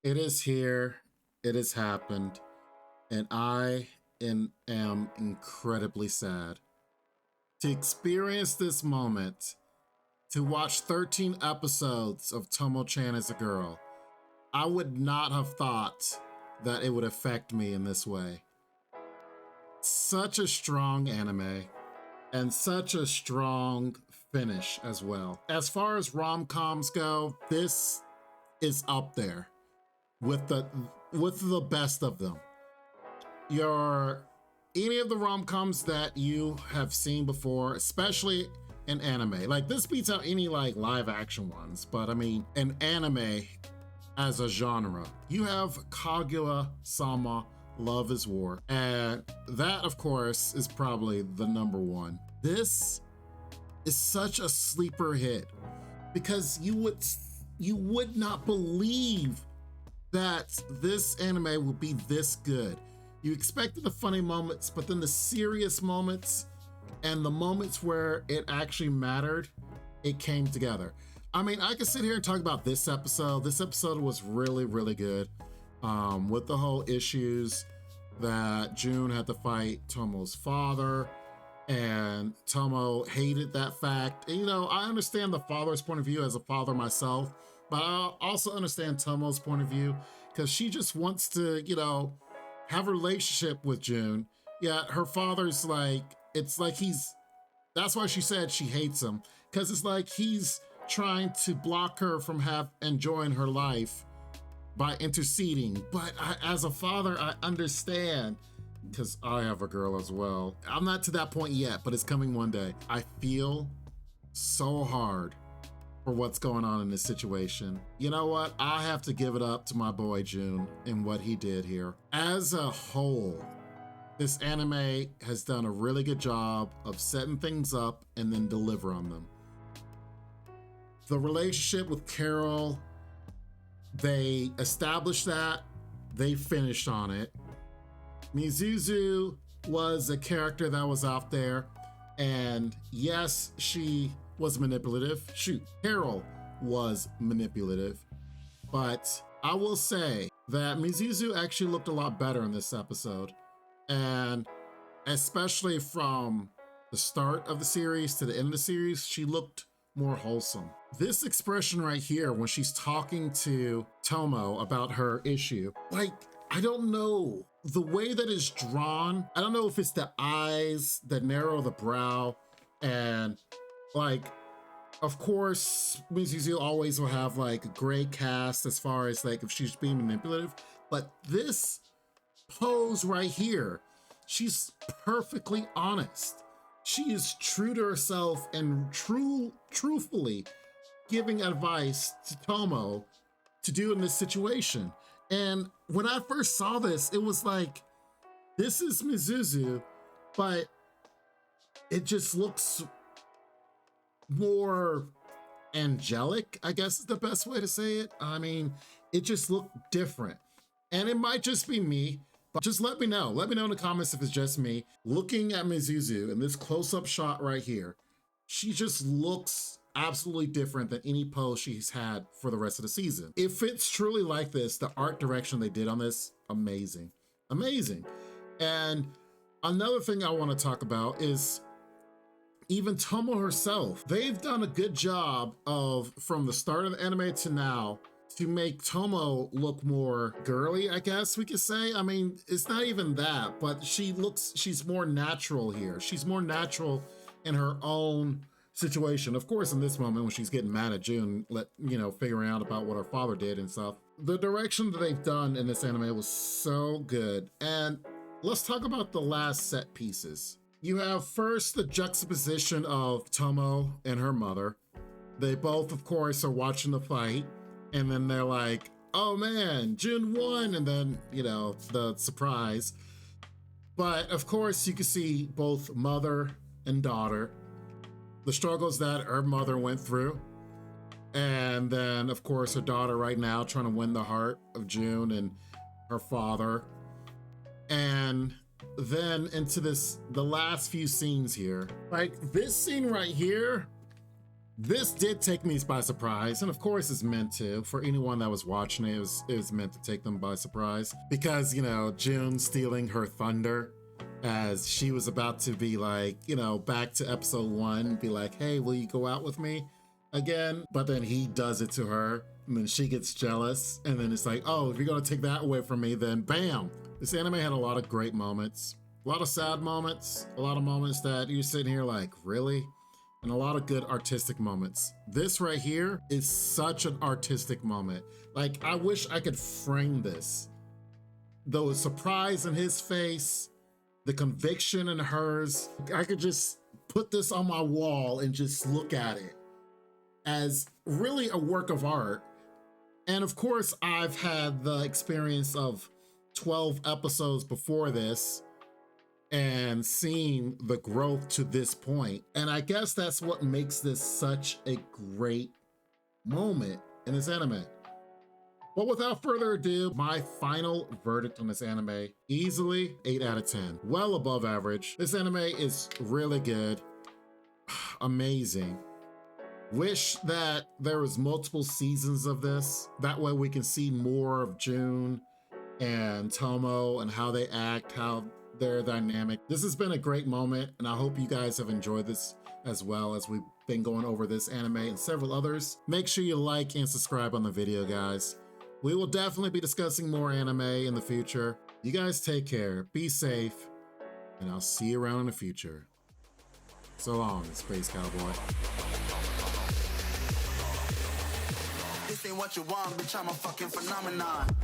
It is here, it has happened, and am incredibly sad. To experience this moment, to watch 13 episodes of Tomo-chan as a girl, I would not have thought that it would affect me in this way. Such a strong anime, and such a strong finish as well. As far as rom-coms go, this is up there with the best of them. Your any of the rom-coms that you have seen before, especially in anime, like this beats out any like live action ones, but I mean in anime as a genre, you have Kaguya-sama Love is War, and that of course is probably the number one. This is such a sleeper hit because you would not believe that this anime would be this good. You expected the funny moments, but then the serious moments and the moments where it actually mattered, it came together. I mean, I could sit here and talk about this episode. This episode was really, really good. With the whole issues that June had to fight Tomo's father, and Tomo hated that fact. And, you know, I understand the father's point of view as a father myself, but I also understand Tomo's point of view because she just wants to, you know, have a relationship with June. Yeah, her father's like, it's like that's why she said she hates him, because it's like he's trying to block her from enjoying her life by interceding. But as a father, I understand because I have a girl as well. I'm not to that point yet, but it's coming one day. I feel so hard for what's going on in this situation. You know what? I have to give it up to my boy June and what he did here. As a whole, this anime has done a really good job of setting things up and then deliver on them. The relationship with Carol, they established that, they finished on it. Mizuzu was a character that was out there, and yes, she was manipulative. Shoot, Carol was manipulative. But I will say that Mizuzu actually looked a lot better in this episode. And especially from the start of the series to the end of the series, she looked more wholesome. This expression right here, when she's talking to Tomo about her issue, like, I don't know, the way that it's drawn, I don't know if it's the eyes that narrow the brow, and like, of course, Mizuzu always will have like a gray cast as far as like if she's being manipulative, but this pose right here, she's perfectly honest. She is true to herself and truthfully giving advice to Tomo to do in this situation. And when I first saw this, it was like, this is Mizuzu, but it just looks more angelic, I guess is the best way to say it. I mean, it just looked different. And it might just be me, but just let me know. Let me know in the comments if it's just me. Looking at Mizuzu in this close-up shot right here, she just looks absolutely different than any pose she's had for the rest of the season. If it's truly like this, the art direction they did on this, amazing. Amazing. And another thing I want to talk about is even Tomo herself. They've done a good job of, from the start of the anime to now, to make Tomo look more girly, I guess we could say. I mean, it's not even that, but she's more natural here. She's more natural in her own situation. Of course, in this moment when she's getting mad at June, figuring out about what her father did and stuff. The direction that they've done in this anime was so good. And let's talk about the last set pieces. You have first the juxtaposition of Tomo and her mother. They both, of course, are watching the fight. And then they're like, oh man, June won. And then, the surprise. But of course, you can see both mother and daughter, the struggles that her mother went through. And then, of course, her daughter right now trying to win the heart of June and her father. And then into the last few scenes here. Like this scene right here, This did take me by surprise, and of course it's meant to. For anyone that was watching it, it was meant to take them by surprise. Because, you know, June stealing her thunder as she was about to be like, you know, back to episode 1, be like, hey, will you go out with me again? But then he does it to her, and then she gets jealous, and then it's like, oh, if you're gonna take that away from me, then bam. This anime had a lot of great moments, a lot of sad moments, a lot of moments that you're sitting here like, really? And a lot of good artistic moments. This right here is such an artistic moment. Like, I wish I could frame this. The surprise in his face, the conviction in hers, I could just put this on my wall and just look at it as really a work of art. And of course, I've had the experience of 12 episodes before this and seeing the growth to this point. And I guess that's what makes this such a great moment in this anime. But without further ado, my final verdict on this anime, easily 8 out of 10. Well above average. This anime is really good. Amazing. Wish that there was multiple seasons of this. That way we can see more of June and Tomo and how they act, how they're dynamic. This has been a great moment, and I hope you guys have enjoyed this as well as we've been going over this anime and several others. Make sure you like and subscribe on the video, guys. We will definitely be discussing more anime in the future. You guys take care, be safe, and I'll see you around in the future. So long, Space Cowboy. This ain't what you want, bitch, I'm a fucking phenomenon.